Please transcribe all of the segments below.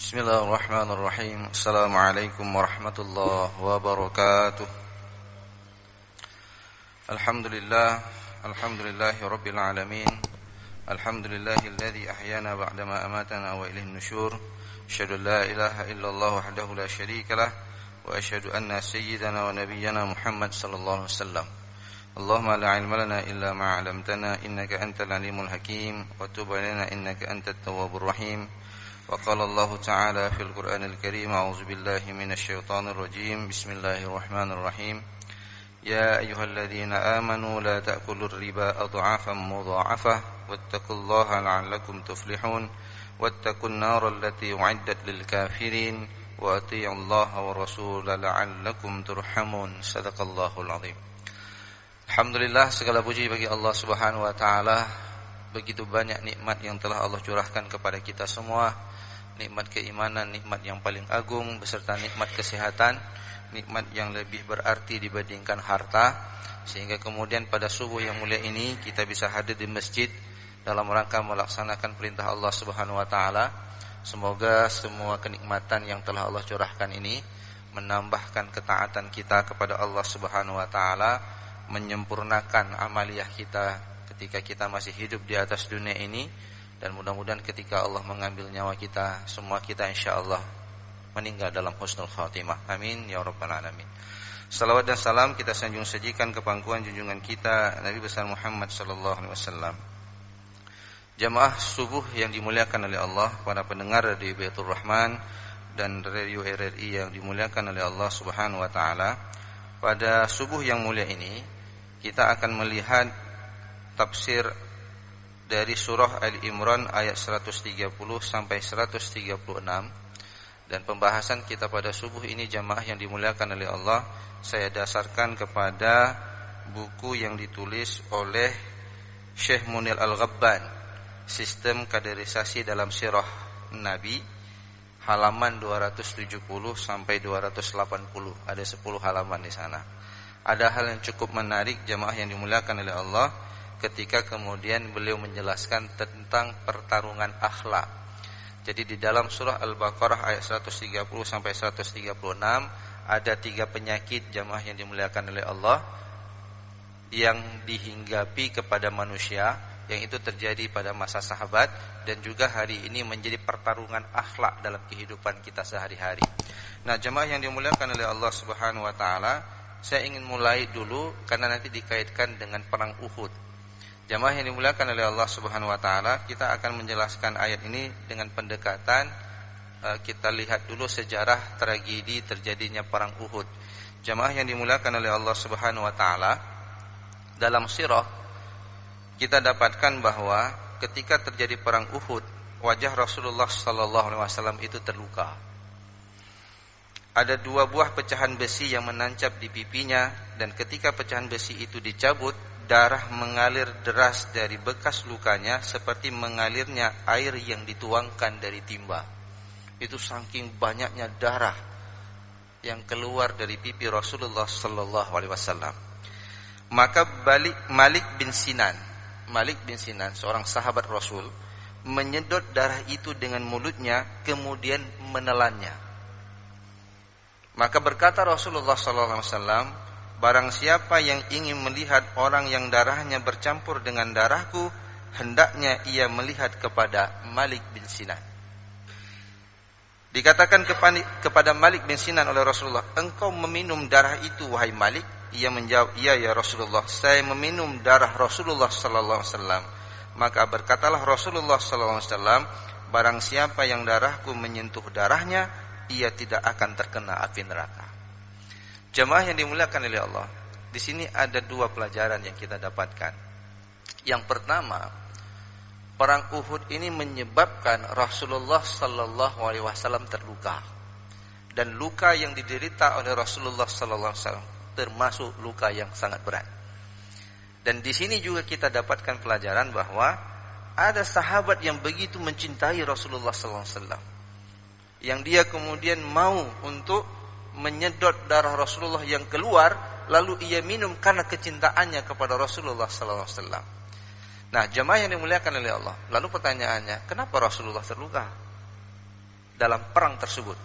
Bismillahirrahmanirrahim. Assalamualaikum warahmatullahi wabarakatuh. Alhamdulillahi rabbil alamin. Alhamdulillahilladzi ahyana ba'dama amatana wa ilaihin nusyur. Asyhadu an la ilaha illallah wahdahu la syarikalah wa asyhadu anna sayyidana wa nabiyyana Muhammad sallallahu alaihi wasallam. Allahumma la ilma lana illa ma 'allamtana innaka antal alimul hakim wa tub 'alaina innaka antat tawwabur rahim. وقال الله تعالى في القرآن الكريم أعوذ بالله من الشيطان الرجيم بسم الله الرحمن الرحيم يا أيها الذين آمنوا لا تأكلوا الربا أضعافا مضاعفة واتقوا الله لعلكم تفلحون واتقوا النار التي أعدت للكافرين وأطيعوا الله ورسوله لعلكم ترحمون صدق الله العظيم. Alhamdulillah, segala puji bagi Allah Subhanahu wa taala. Begitu banyak nikmat yang telah Allah curahkan kepada kita semua. Nikmat keimanan, nikmat yang paling agung, beserta nikmat kesehatan, nikmat yang lebih berarti dibandingkan harta. Sehingga kemudian pada subuh yang mulia ini kita bisa hadir di masjid dalam rangka melaksanakan perintah Allah Subhanahu wa taala. Semoga semua kenikmatan yang telah Allah curahkan ini menambahkan ketaatan kita kepada Allah Subhanahu wa taala, menyempurnakan amaliyah kita ketika kita masih hidup di atas dunia ini. Dan mudah-mudahan ketika Allah mengambil nyawa kita, semua kita insyaAllah meninggal dalam husnul khatimah. Amin ya rabbal alamin. Salawat dan salam kita sanjung sajikan ke pangkuan junjungan kita Nabi besar Muhammad sallallahu alaihi wasallam. Jamaah subuh yang dimuliakan oleh Allah, para pendengar dari Baitur Rahman dan Radio RRI yang dimuliakan oleh Allah Subhanahu wa taala. Pada subuh yang mulia ini kita akan melihat tafsir dari surah Ali Imran ayat 130 sampai 136. Dan pembahasan kita pada subuh ini jamaah yang dimuliakan oleh Allah, saya dasarkan kepada buku yang ditulis oleh Syekh Munir Al-Ghabban, Sistem Kaderisasi dalam Sirah Nabi, halaman 270 sampai 280. Ada 10 halaman di sana. Ada hal yang cukup menarik jamaah yang dimuliakan oleh Allah ketika kemudian beliau menjelaskan tentang pertarungan akhlak. Jadi di dalam surah Al-Baqarah ayat 130 sampai 136 ada 3 penyakit jamaah yang dimuliakan oleh Allah yang dihinggapi kepada manusia, yang itu terjadi pada masa sahabat dan juga hari ini menjadi pertarungan akhlak dalam kehidupan kita sehari-hari. Nah, jamaah yang dimuliakan oleh Allah Subhanahu wa taala, saya ingin mulai dulu karena nanti dikaitkan dengan perang Uhud. Jamaah yang dimuliakan oleh Allah Subhanahu wa taala, kita akan menjelaskan ayat ini dengan pendekatan kita lihat dulu sejarah tragedi terjadinya perang Uhud. Jamaah yang dimuliakan oleh Allah Subhanahu wa taala, dalam sirah kita dapatkan bahwa ketika terjadi perang Uhud, wajah Rasulullah sallallahu alaihi wasallam itu terluka. Ada 2 buah pecahan besi yang menancap di pipinya, dan ketika pecahan besi itu dicabut, darah mengalir deras dari bekas lukanya seperti mengalirnya air yang dituangkan dari timba. Itu saking banyaknya darah yang keluar dari pipi Rasulullah sallallahu alaihi wasallam. Maka Malik bin Sinan, seorang sahabat Rasul, menyedot darah itu dengan mulutnya kemudian menelannya. Maka berkata Rasulullah sallallahu alaihi wasallam, barang siapa yang ingin melihat orang yang darahnya bercampur dengan darahku, hendaknya ia melihat kepada Malik bin Sinan. Dikatakan kepada Malik bin Sinan oleh Rasulullah, engkau meminum darah itu wahai Malik? Ia menjawab, iya ya Rasulullah, saya meminum darah Rasulullah sallallahu alaihi wasallam. Maka berkatalah Rasulullah sallallahu alaihi wasallam, barang siapa yang darahku menyentuh darahnya, ia tidak akan terkena api neraka. Jemaah yang dimuliakan oleh Allah, di sini ada 2 pelajaran yang kita dapatkan. Yang pertama, perang Uhud ini menyebabkan Rasulullah sallallahu alaihi wasallam terluka. Dan luka yang diderita oleh Rasulullah sallallahu alaihi wasallam termasuk luka yang sangat berat. Dan di sini juga kita dapatkan pelajaran bahwa ada sahabat yang begitu mencintai Rasulullah sallallahu alaihi wasallam, yang dia kemudian mau untuk menyedot darah Rasulullah yang keluar, lalu ia minum karena kecintaannya kepada Rasulullah sallallahu alaihi wasallam. Nah, jemaah yang dimuliakan oleh Allah, lalu pertanyaannya, kenapa Rasulullah terluka? dalam perang tersebut.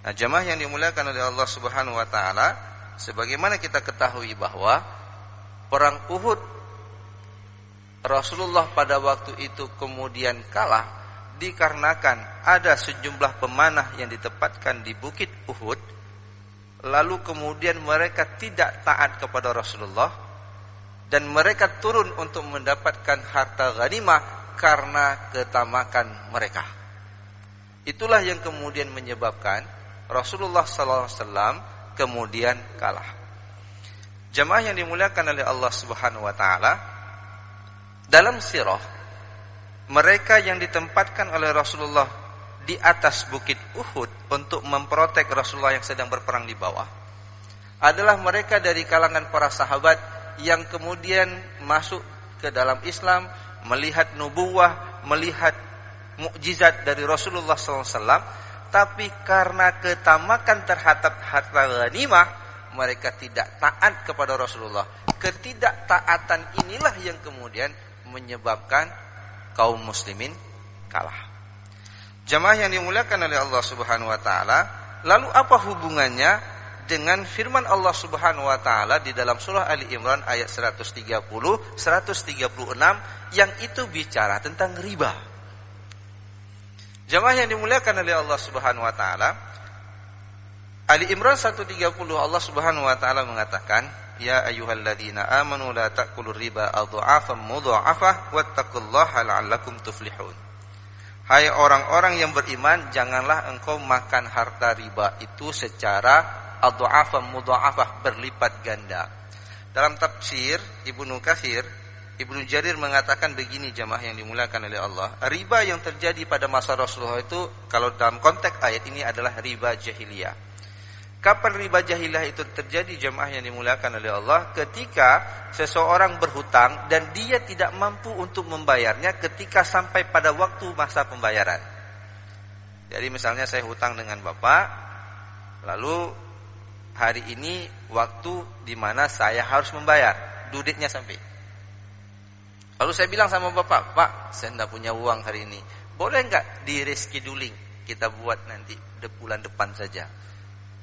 Nah, jamaah yang dimuliakan oleh Allah Subhanahu wa taala, sebagaimana kita ketahui bahwa perang Uhud Rasulullah pada waktu itu kemudian kalah dikarenakan ada sejumlah pemanah yang ditempatkan di bukit Uhud, lalu kemudian mereka tidak taat kepada Rasulullah dan mereka turun untuk mendapatkan harta ghanimah karena ketamakan mereka. Itulah yang kemudian menyebabkan Rasulullah SAW kemudian kalah. Jamaah yang dimuliakan oleh Allah Subhanahu wa taala, dalam sirah mereka yang ditempatkan oleh Rasulullah di atas bukit Uhud untuk memprotek Rasulullah yang sedang berperang di bawah adalah mereka dari kalangan para sahabat yang kemudian masuk ke dalam Islam, melihat nubuwah, melihat mukjizat dari Rasulullah SAW, tapi karena ketamakan terhadap harta ghanimah mereka tidak taat kepada Rasulullah. Ketidaktaatan inilah yang kemudian menyebabkan kaum muslimin kalah. Jamaah yang dimuliakan oleh Allah Subhanahu wa taala, lalu apa hubungannya dengan firman Allah Subhanahu wa taala di dalam surah Ali Imran ayat 130, 136 yang itu bicara tentang riba? Jamaah yang dimuliakan oleh Allah Subhanahu wa taala, Ali Imran 130 Allah Subhanahu wa taala mengatakan, ya ayyuhalladzina amanu la ta'kulur riba adha'afan mudha'afah wattaqullaha la'allakum tuflihun. Hai orang-orang yang beriman, janganlah engkau makan harta riba itu secara adha'afan mudha'afah, berlipat ganda. Dalam tafsir Ibnu Katsir, Ibnu Jarir mengatakan begini, jamaah yang dimuliakan oleh Allah, riba yang terjadi pada masa Rasulullah itu kalau dalam konteks ayat ini adalah riba jahiliyah. Kapan riba jahiliyah itu terjadi, jemaah yang dimuliakan oleh Allah? Ketika seseorang berhutang dan dia tidak mampu untuk membayarnya ketika sampai pada waktu masa pembayaran. Jadi misalnya saya hutang dengan Bapak, lalu hari ini waktu di mana saya harus membayar, due date-nya sampai. Lalu saya bilang sama Bapak, Pak, saya tidak punya uang hari ini. Boleh enggak di rescheduling, kita buat nanti bulan depan saja.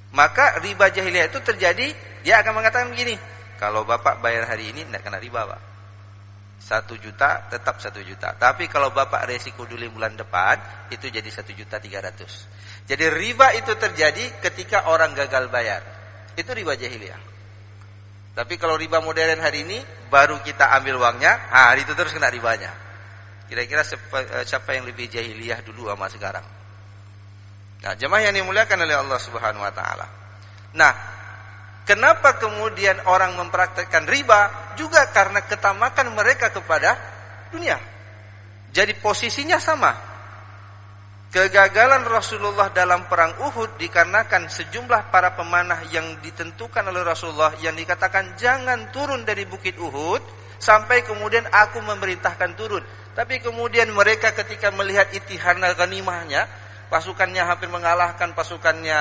Maka riba jahiliyah itu terjadi, dia akan mengatakan begini, kalau Bapak bayar hari ini tidak kena riba, Pak. 1 juta tetap 1 juta. Tapi kalau Bapak resiko dulu bulan depan, itu jadi 1.300.000. Jadi riba itu terjadi ketika orang gagal bayar. Itu riba jahiliyah. Tapi kalau riba modern hari ini, baru kita ambil uangnya, hari itu terus kena ribanya. Kira-kira siapa yang lebih jahiliyah dulu sama sekarang? Nah, jemaah yang dimuliakan oleh Allah Subhanahu wa taala. Nah, kenapa kemudian orang mempraktikkan riba? Juga karena ketamakan mereka kepada dunia. Jadi posisinya sama. Kegagalan Rasulullah dalam perang Uhud dikarenakan sejumlah para pemanah yang ditentukan oleh Rasulullah yang dikatakan jangan turun dari bukit Uhud sampai kemudian aku memerintahkan turun. Tapi kemudian mereka ketika melihat itihana ghanimahnya, pasukannya hampir mengalahkan pasukannya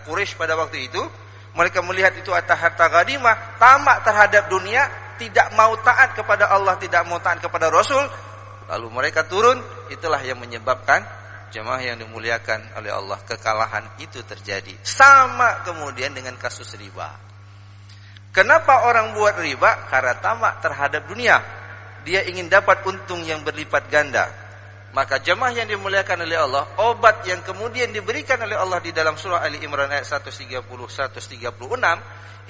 Quraisy pada waktu itu. Mereka melihat itu harta ghanimah, tamak terhadap dunia, tidak mau taat kepada Allah, tidak mau taat kepada Rasul. Lalu mereka turun, itulah yang menyebabkan jemaah yang dimuliakan oleh Allah, kekalahan itu terjadi. Sama kemudian dengan kasus riba. Kenapa orang buat riba? Karena tamak terhadap dunia. Dia ingin dapat untung yang berlipat ganda. Maka jemaah yang dimuliakan oleh Allah, obat yang kemudian diberikan oleh Allah di dalam surah Ali Imran ayat 130, 136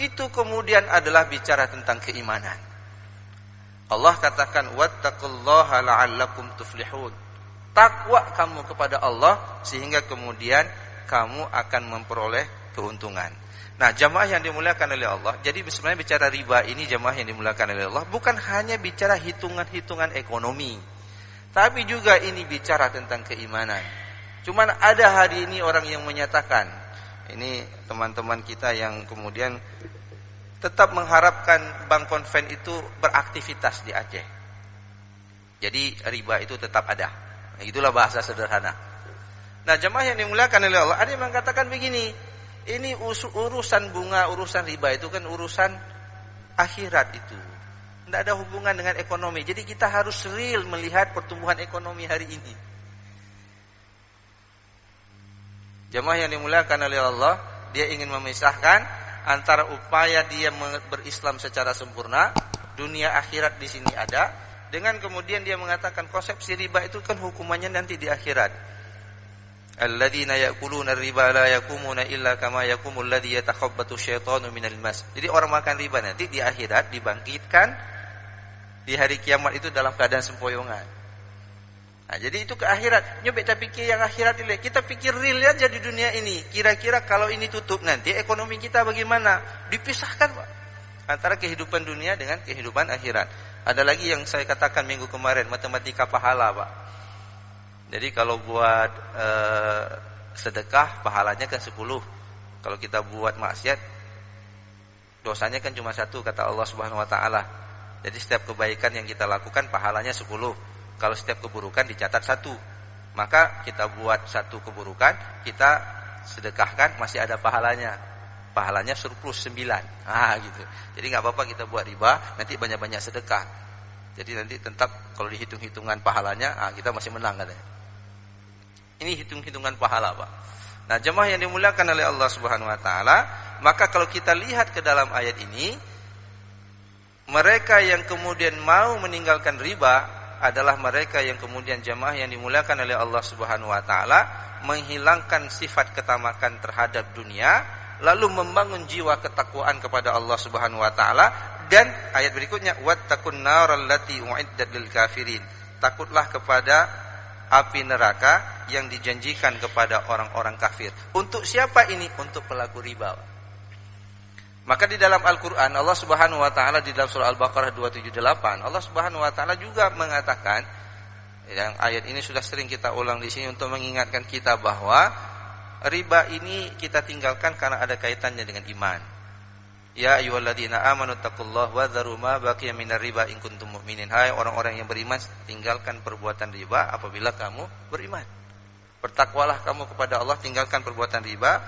itu kemudian adalah bicara tentang keimanan. Allah katakan wattaqullaha la'allakum tuflihun. Takwa kamu kepada Allah sehingga kemudian kamu akan memperoleh keuntungan. Nah, jemaah yang dimuliakan oleh Allah, jadi sebenarnya bicara riba ini jemaah yang dimuliakan oleh Allah bukan hanya bicara hitungan-hitungan ekonomi, tapi juga ini bicara tentang keimanan. Cuman ada hari ini orang yang menyatakan, ini teman-teman kita yang kemudian tetap mengharapkan Bank Konven itu beraktivitas di Aceh. Jadi riba itu tetap ada. Nah, itulah bahasa sederhana. Nah, jemaah yang dimuliakan oleh Allah, ada yang mengatakan begini, ini urusan bunga, urusan riba itu kan urusan akhirat itu. Tidak ada hubungan dengan ekonomi. Jadi kita harus real melihat pertumbuhan ekonomi hari ini. Jemaah yang dimuliakan oleh Allah, dia ingin memisahkan antara upaya dia berislam secara sempurna, dunia akhirat di sini ada, dengan kemudian dia mengatakan konsepsi riba itu kan hukumannya nanti di akhirat. Alladzina ya'kuluna riba la yakumuna illa kama yakumul ladzi yatakhabbatu syaitanu minal mas. Jadi orang makan riba nanti di akhirat dibangkitkan di hari kiamat itu dalam keadaan sempoyongan. Nah, jadi itu ke akhirat. Nyoba kita pikir yang akhirat ini. Kita pikir real aja di dunia ini. Kira-kira kalau ini tutup nanti ekonomi kita bagaimana? Dipisahkan, Pak, antara kehidupan dunia dengan kehidupan akhirat. Ada lagi yang saya katakan minggu kemarin, matematika pahala, Pak. Jadi kalau buat sedekah pahalanya kan 10. Kalau kita buat maksiat dosanya kan cuma 1 kata Allah Subhanahu wa taala. Jadi setiap kebaikan yang kita lakukan pahalanya 10. Kalau setiap keburukan dicatat 1, maka kita buat 1 keburukan, kita sedekahkan masih ada pahalanya. Pahalanya surplus 9. Gitu. Jadi nggak apa-apa kita buat riba, nanti banyak-banyak sedekah. Jadi nanti tetap kalau dihitung-hitungan pahalanya, kita masih menang katanya. Ini hitung-hitungan pahala, Pak. Nah, jemaah yang dimuliakan oleh Allah Subhanahu wa taala, maka kalau kita lihat ke dalam ayat ini, mereka yang kemudian mau meninggalkan riba adalah mereka yang kemudian jemaah yang dimuliakan oleh Allah Subhanahu wa taala menghilangkan sifat ketamakan terhadap dunia, lalu membangun jiwa ketakwaan kepada Allah Subhanahu wa taala. Dan ayat berikutnya, wattaqun naral lati uiddat lil kafirin. Takutlah kepada api neraka yang dijanjikan kepada orang-orang kafir. Untuk siapa ini? Untuk pelaku riba. Maka di dalam Al-Quran Allah Subhanahu wa ta'ala di dalam surah Al-Baqarah 278 Allah Subhanahu wa ta'ala juga mengatakan, yang ayat ini sudah sering kita ulang di sini untuk mengingatkan kita bahwa riba ini kita tinggalkan karena ada kaitannya dengan iman. Ya ayyuhalladzina amanu taqullaha wa dharu ma baqiya minar riba in kuntum mu'minin. Hai orang-orang yang beriman, tinggalkan perbuatan riba apabila kamu beriman. Bertakwalah kamu kepada Allah, tinggalkan perbuatan riba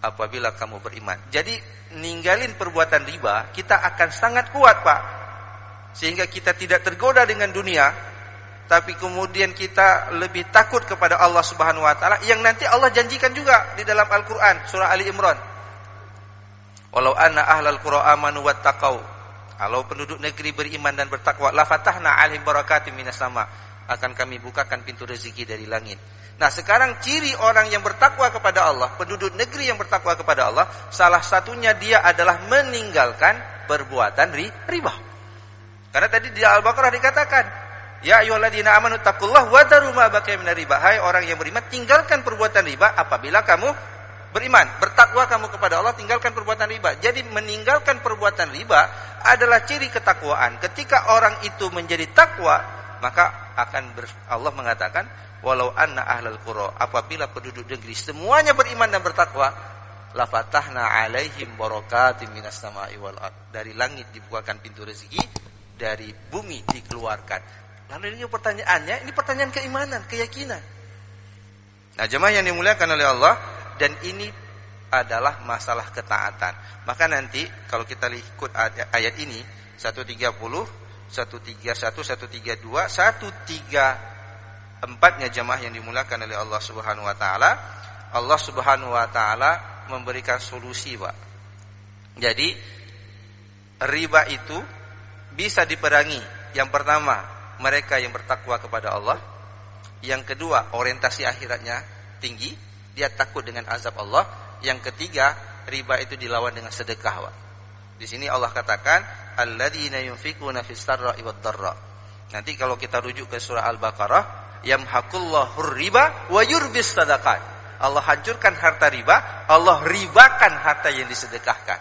apabila kamu beriman. Jadi ninggalin perbuatan riba, kita akan sangat kuat, Pak. Sehingga kita tidak tergoda dengan dunia, tapi kemudian kita lebih takut kepada Allah Subhanahu wa taala yang nanti Allah janjikan juga di dalam Al-Qur'an surah Ali Imran. Walau anna ahlal qura amanu wattaqau. Kalau penduduk negeri beriman dan bertakwa, la fatahna 'alaihim barakatim minas sama. Akan kami bukakan pintu rezeki dari langit. Nah, sekarang ciri orang yang bertakwa kepada Allah, penduduk negeri yang bertakwa kepada Allah, salah satunya dia adalah meninggalkan perbuatan riba. Karena tadi di Al-Baqarah dikatakan, ya ayyuhalladzina amanu taqullaha wa dharu ma baqiya minar riba. Hai orang yang beriman, tinggalkan perbuatan riba apabila kamu beriman. Bertakwa kamu kepada Allah, tinggalkan perbuatan riba. Jadi meninggalkan perbuatan riba adalah ciri ketakwaan. Ketika orang itu menjadi takwa, maka akan Allah mengatakan, walau anna ahlal qura, apabila penduduk negeri semuanya beriman dan bertakwa, la fatahna 'alaihim barakatim minas sama'i wal ard. Dari langit dibukakan pintu rezeki, dari bumi dikeluarkan. Lalu ini pertanyaannya, ini pertanyaan keimanan, keyakinan. Nah, jemaah yang dimuliakan oleh Allah, dan ini adalah masalah ketaatan. Maka nanti kalau kita ikut ayat ini 130, 131, 132, 134-nya jemaah yang dimuliakan oleh Allah Subhanahu wa taala, Allah Subhanahu wa taala memberikan solusi, Pak. Jadi riba itu bisa diperangi. Yang pertama, mereka yang bertakwa kepada Allah. Yang kedua, orientasi akhiratnya tinggi, dia takut dengan azab Allah. Yang ketiga, riba itu dilawan dengan sedekah, Pak. Di sini Allah katakan, alladzina yunfikuna fis sarra'i wad dharra. Nanti kalau kita rujuk ke surah Al-Baqarah, yamhaqullahu riba wa yurbis sadaqat. Allah hancurkan harta riba, Allah ribakan harta yang disedekahkan.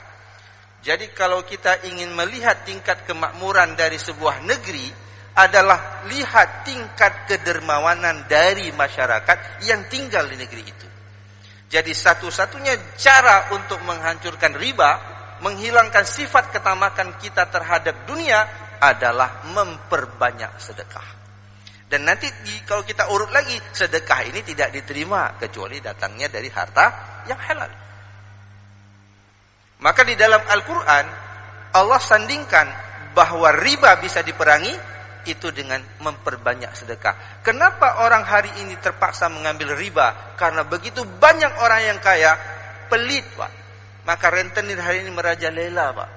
Jadi kalau kita ingin melihat tingkat kemakmuran dari sebuah negeri, adalah lihat tingkat kedermawanan dari masyarakat yang tinggal di negeri itu. Jadi satu-satunya cara untuk menghancurkan riba, menghilangkan sifat ketamakan kita terhadap dunia adalah memperbanyak sedekah. Dan nanti kalau kita urut lagi, sedekah ini tidak diterima kecuali datangnya dari harta yang halal. Maka di dalam Al-Quran Allah sandingkan bahwa riba bisa diperangi itu dengan memperbanyak sedekah. Kenapa orang hari ini terpaksa mengambil riba? Karena begitu banyak orang yang kaya, pelit, Pak. Maka rentenir hari ini merajalela, Pak.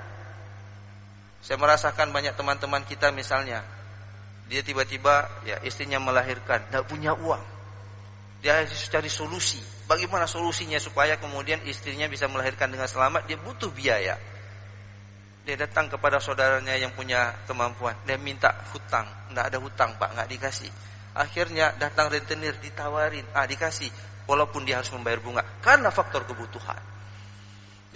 Saya merasakan banyak teman-teman kita misalnya, dia tiba-tiba ya istrinya melahirkan, tidak punya uang. Dia harus cari solusi. Bagaimana solusinya supaya kemudian istrinya bisa melahirkan dengan selamat? Dia butuh biaya. Dia datang kepada saudaranya yang punya kemampuan. Dia minta hutang. Tidak ada hutang, Pak, nggak dikasih. Akhirnya datang rentenir, ditawarin, dikasih. Walaupun dia harus membayar bunga. Karena faktor kebutuhan.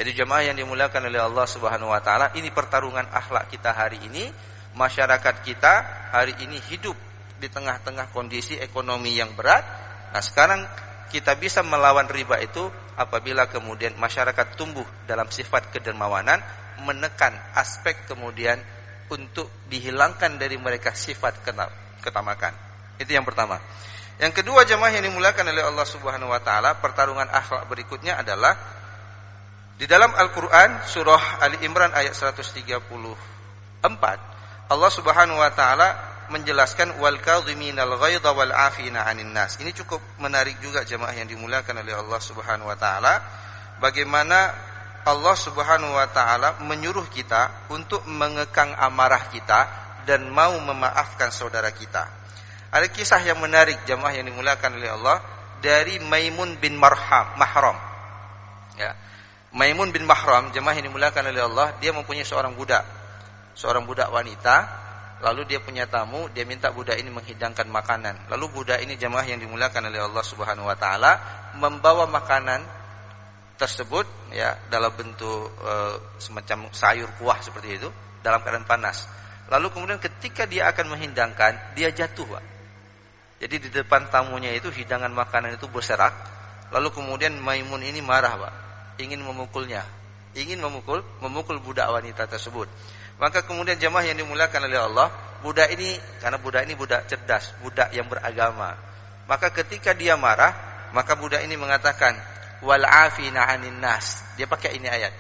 Jadi jemaah yang dimuliakan oleh Allah Subhanahu Wa Taala, ini pertarungan akhlak kita hari ini. Masyarakat kita hari ini hidup di tengah-tengah kondisi ekonomi yang berat. Nah sekarang kita bisa melawan riba itu apabila kemudian masyarakat tumbuh dalam sifat kedermawanan, menekan aspek kemudian untuk dihilangkan dari mereka sifat ketamakan. Itu yang pertama. Yang kedua jemaah yang dimuliakan oleh Allah Subhanahu Wa Taala, pertarungan akhlak berikutnya adalah di dalam Al-Quran surah Ali Imran ayat 134, Allah Subhanahu Wa Taala menjelaskan wal kadhiminal ghaidha wal 'afina 'anil nas. Ini cukup menarik juga jemaah yang dimuliakan oleh Allah Subhanahu Wa Taala, bagaimana Allah Subhanahu Wa Taala menyuruh kita untuk mengekang amarah kita dan mau memaafkan saudara kita. Ada kisah yang menarik jemaah yang dimuliakan oleh Allah dari Maimun bin Mahram. Ya. Maimun bin Mahram, jemaah yang dimuliakan oleh Allah, dia mempunyai seorang budak wanita. Lalu dia punya tamu, dia minta budak ini menghidangkan makanan. Lalu budak ini jemaah yang dimuliakan oleh Allah Subhanahu Wa Taala membawa makanan tersebut ya dalam bentuk semacam sayur kuah seperti itu dalam keadaan panas. Lalu kemudian ketika dia akan menghidangkan, dia jatuh, Pak. Jadi di depan tamunya itu hidangan makanan itu berserak. Lalu kemudian Maimun ini marah, Pak. Ingin memukulnya. Ingin memukul budak wanita tersebut. Maka kemudian jemaah yang dimuliakan oleh Allah, budak ini karena budak ini budak cerdas, budak yang beragama. Maka ketika dia marah, maka budak ini mengatakan wal 'afina 'anil nas. Dia pakai ini ayat.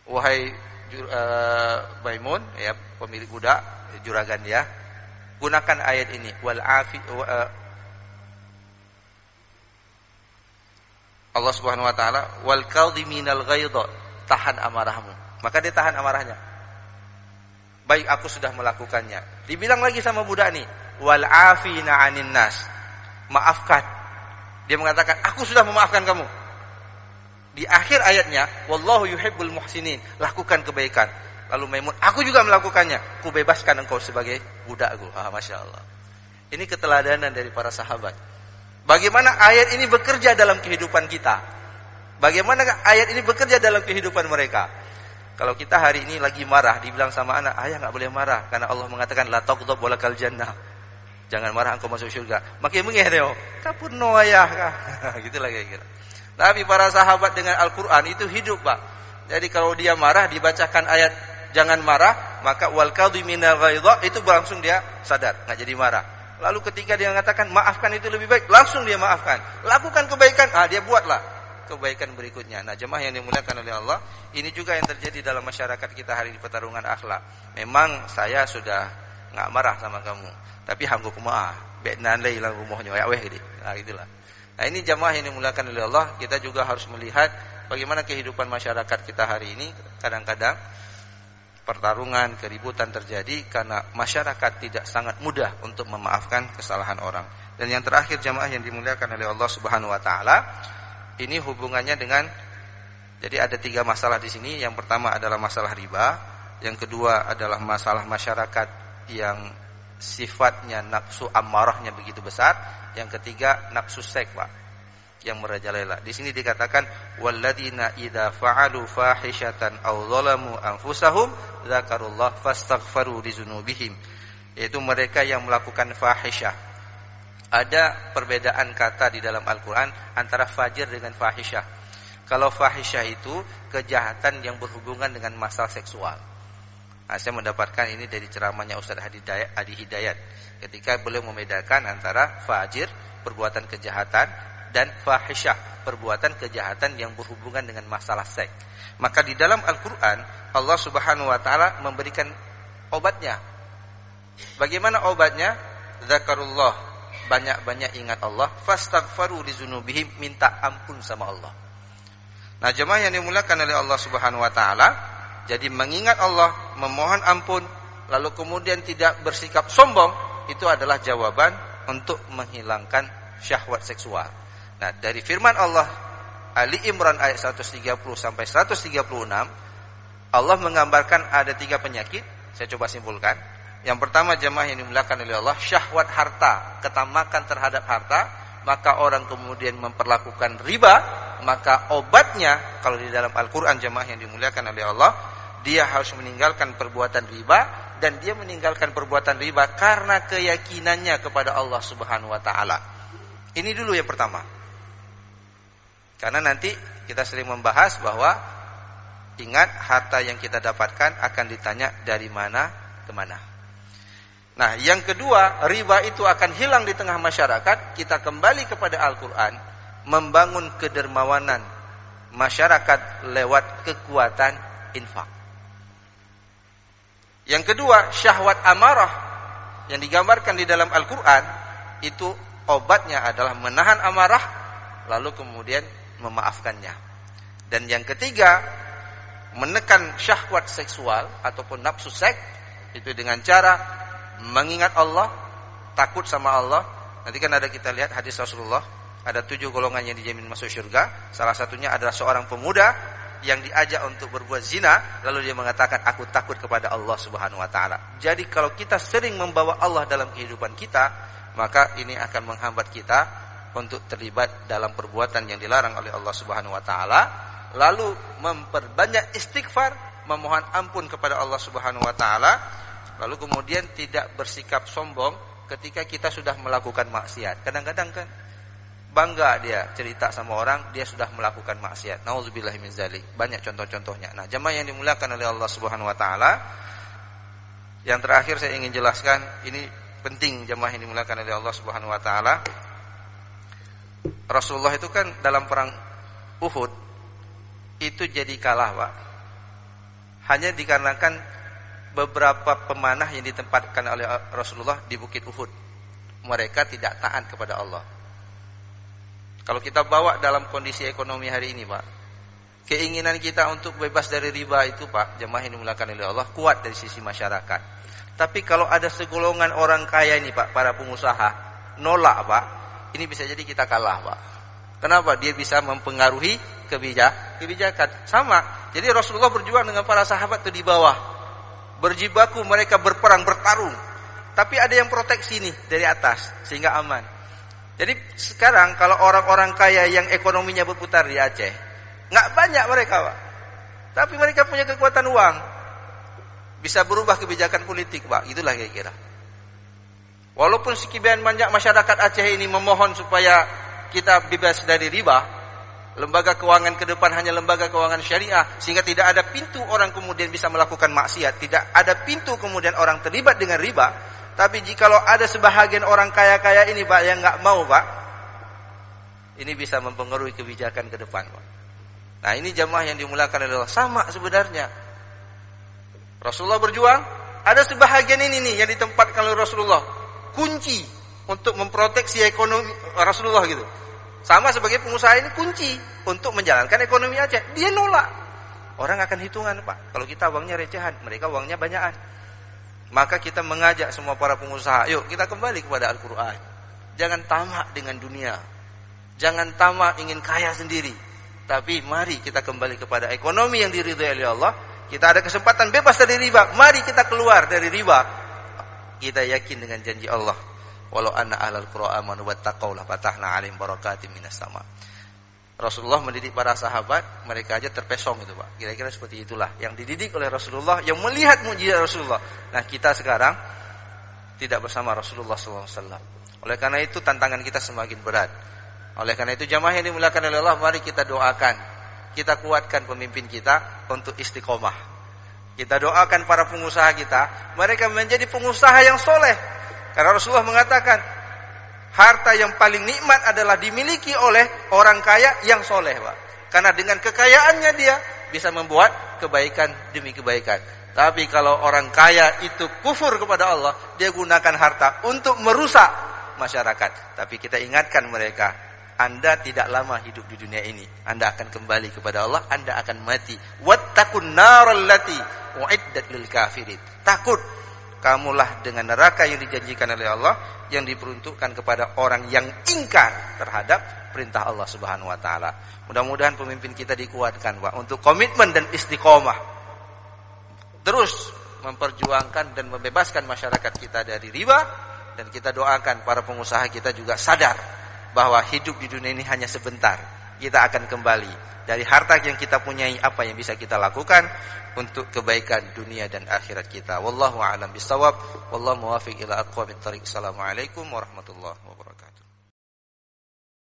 Wahai Maimun, ya pemilik budak, juragan dia, gunakan ayat ini wal 'afi Allah Subhanahu Wa Taala wal kadhiminal ghaidha, tahan amarahmu. Maka dia tahan amarahnya. Baik, aku sudah melakukannya. Dibilang lagi sama budak ini wal 'afina 'anil nas, maafkan. Dia mengatakan, aku sudah memaafkan kamu. Di akhir ayatnya, wallahu yuhibbul muhsinin, lakukan kebaikan. Lalu Maimun, aku juga melakukannya, ku bebaskan engkau sebagai budakku. Masya Allah. Ini keteladanan dari para sahabat. Bagaimana ayat ini bekerja dalam kehidupan kita? Bagaimana ayat ini bekerja dalam kehidupan mereka? Kalau kita hari ini lagi marah, dibilang sama anak, ayah nggak boleh marah, karena Allah mengatakan la taghdab walakal jannah. Jangan marah engkau masuk surga. Makin mengereo, kapurno ayah kah? Gitulah kira-kira. Tapi para sahabat dengan Al-Qur'an itu hidup, Pak. Jadi kalau dia marah dibacakan ayat jangan marah, maka wal kadhiminal ghaidha itu langsung dia sadar, enggak jadi marah. Lalu ketika dia mengatakan maafkan itu lebih baik, langsung dia maafkan. Lakukan kebaikan, dia buatlah kebaikan berikutnya. Nah, jemaah yang dimuliakan oleh Allah, ini juga yang terjadi dalam masyarakat kita hari di pertarungan akhlak. Memang saya sudah enggak marah sama kamu, tapi hanggu kumaah, benan lai lang rumohnya ya weh gitu. Nah, itulah. Nah, ini jemaah yang dimuliakan oleh Allah, kita juga harus melihat bagaimana kehidupan masyarakat kita hari ini. Kadang-kadang pertarungan, keributan terjadi karena masyarakat tidak sangat mudah untuk memaafkan kesalahan orang. Dan yang terakhir jemaah yang dimuliakan oleh Allah Subhanahu Wa Taala, ini hubungannya dengan, jadi ada 3 masalah di sini. Yang pertama adalah masalah riba, yang kedua adalah masalah masyarakat yang sifatnya nafsu amarahnya begitu besar, yang ketiga nafsu seks, Pak, yang merajalela. Di sini dikatakan walladzina idza fa'alu fahishatan aw zalamu anfusahum dzakarullah fastaghfaru lidzunubihim, yaitu mereka yang melakukan fahisyah. Ada perbedaan kata di dalam Al-Qur'an antara fajir dengan fahisyah. Kalau fahisyah itu kejahatan yang berhubungan dengan masalah seksual. Nah, saya mendapatkan ini dari ceramahnya Ustaz Hadi Hidayat ketika beliau membedakan antara fajir, perbuatan kejahatan, dan fahisyah, perbuatan kejahatan yang berhubungan dengan masalah seks. Maka di dalam Al-Qur'an Allah Subhanahu Wa Taala memberikan obatnya. Bagaimana obatnya? Zakarullah, banyak-banyak ingat Allah, fastaghfaru lidzunubihim, minta ampun sama Allah. Nah, jemaah yang dimuliakan oleh Allah Subhanahu wa taala, jadi mengingat Allah, memohon ampun, lalu kemudian tidak bersikap sombong, itu adalah jawaban untuk menghilangkan syahwat seksual. Nah, dari firman Allah Ali Imran ayat 130 sampai 136, Allah menggambarkan ada 3 penyakit. Saya coba simpulkan. Yang pertama, jemaah yang dimuliakan oleh Allah, syahwat harta, ketamakan terhadap harta, maka orang kemudian memperlakukan riba, maka obatnya kalau di dalam Al-Qur'an, jemaah yang dimuliakan oleh Allah, dia harus meninggalkan perbuatan riba, dan dia meninggalkan perbuatan riba karena keyakinannya kepada Allah Subhanahu wa taala. Ini dulu yang pertama. Karena nanti kita sering membahas bahwa ingat, harta yang kita dapatkan akan ditanya dari mana ke mana. Nah, yang kedua, riba itu akan hilang di tengah masyarakat. Kita kembali kepada Al-Quran, membangun kedermawanan masyarakat lewat kekuatan infak. Yang kedua, syahwat amarah yang digambarkan di dalam Al-Quran, itu obatnya adalah menahan amarah, lalu kemudian memaafkannya. Dan yang ketiga, menekan syahwat seksual ataupun nafsu seks, itu dengan cara mengingat Allah, takut sama Allah. Nanti kan ada, kita lihat hadis Rasulullah, ada 7 golongan yang dijamin masuk surga. Salah satunya adalah seorang pemuda yang diajak untuk berbuat zina, lalu dia mengatakan, aku takut kepada Allah Subhanahu wa taala. Jadi kalau kita sering membawa Allah dalam kehidupan kita, maka ini akan menghambat kita untuk terlibat dalam perbuatan yang dilarang oleh Allah Subhanahu wa taala. Lalu memperbanyak istighfar, memohon ampun kepada Allah Subhanahu wa taala. Lalu kemudian tidak bersikap sombong ketika kita sudah melakukan maksiat. Kadang-kadang kan bangga dia cerita sama orang, dia sudah melakukan maksiat. Nauzubillahi min dzalik. Banyak contoh-contohnya. Nah, jemaah yang dimuliakan oleh Allah Subhanahu wa taala, yang terakhir saya ingin jelaskan, ini penting jemaah yang dimuliakan oleh Allah Subhanahu wa taala. Rasulullah itu kan dalam perang Uhud itu jadi kalah, Pak. Hanya dikarenakan beberapa pemanah yang ditempatkan oleh Rasulullah di Bukit Uhud. Mereka tidak taat kepada Allah. Kalau kita bawa dalam kondisi ekonomi hari ini, Pak, keinginan kita untuk bebas dari riba itu, Pak, jemaah yang dimuliakan oleh Allah, kuat dari sisi masyarakat. Tapi kalau ada segolongan orang kaya ini, Pak, para pengusaha, nolak, Pak, ini bisa jadi kita kalah, Pak. Kenapa? Dia bisa mempengaruhi kebijakan. Sama. Jadi Rasulullah berjuang dengan para sahabat itu di bawah. Berjibaku, mereka berperang, bertarung. Tapi ada yang proteksi nih dari atas, sehingga aman. Jadi sekarang kalau orang-orang kaya yang ekonominya berputar di Aceh, nggak banyak mereka, Pak. Tapi mereka punya kekuatan uang. Bisa berubah kebijakan politik, Pak. Itulah kira-kira. Walaupun sekian banyak masyarakat Aceh ini memohon supaya kita bebas dari riba, lembaga keuangan ke depan hanya lembaga keuangan syariah, sehingga tidak ada pintu orang kemudian bisa melakukan maksiat, tidak ada pintu kemudian orang terlibat dengan riba. Tapi jikalau ada sebahagian orang kaya-kaya ini, Pak, yang nggak mau, Pak, ini bisa mempengaruhi kebijakan ke depan, Pak. Nah, ini jamaah yang dimuliakan oleh Allah. Sama sebenarnya. Rasulullah berjuang, ada sebahagian ini nih yang ditempatkan oleh Rasulullah, kunci untuk memproteksi ekonomi Rasulullah gitu. Sama sebagai pengusaha ini kunci untuk menjalankan ekonomi Aceh. Dia nolak. Orang akan hitungan, Pak. Kalau kita uangnya recehan, mereka uangnya banyakan. Maka kita mengajak semua para pengusaha, yuk kita kembali kepada Al-Quran. Jangan tamak dengan dunia. Jangan tamak ingin kaya sendiri. Tapi mari kita kembali kepada ekonomi yang diridhai oleh Allah. Kita ada kesempatan bebas dari riba. Mari kita keluar dari riba. Kita yakin dengan janji Allah. Walau anna ahlal qura amanu wattaqau la fatahna 'alaihim barakatim minas sama. Rasulullah mendidik para sahabat, mereka aja terpesong itu, Pak. Kira-kira seperti itulah yang dididik oleh Rasulullah, yang melihat mukjizat Rasulullah. Nah, kita sekarang tidak bersama Rasulullah SAW. Oleh karena itu tantangan kita semakin berat. Oleh karena itu jamaah yang dimuliakan oleh Allah, mari kita doakan, kita kuatkan pemimpin kita untuk istiqomah. Kita doakan para pengusaha kita, mereka menjadi pengusaha yang soleh. Karena Rasulullah mengatakan, harta yang paling nikmat adalah dimiliki oleh orang kaya yang soleh, Pak. Karena dengan kekayaannya dia bisa membuat kebaikan demi kebaikan. Tapi kalau orang kaya itu kufur kepada Allah, dia gunakan harta untuk merusak masyarakat. Tapi kita ingatkan mereka, Anda tidak lama hidup di dunia ini. Anda akan kembali kepada Allah, Anda akan mati. Wattaqun naral lati uiddat lil kafirin. Takut kamulah dengan neraka yang dijanjikan oleh Allah, yang diperuntukkan kepada orang yang ingkar terhadap perintah Allah Subhanahu wa taala. Mudah-mudahan pemimpin kita dikuatkan, Pak, untuk komitmen dan istiqomah. Terus memperjuangkan dan membebaskan masyarakat kita dari riba, dan kita doakan para pengusaha kita juga sadar bahwa hidup di dunia ini hanya sebentar. Kita akan kembali dari harta yang kita punyai, apa yang bisa kita lakukan untuk kebaikan dunia dan akhirat kita. Wallahu a'lam bishawab. Wallahu muwaffiq ila aqwamit thariq. Assalamualaikum warahmatullahi wabarakatuh.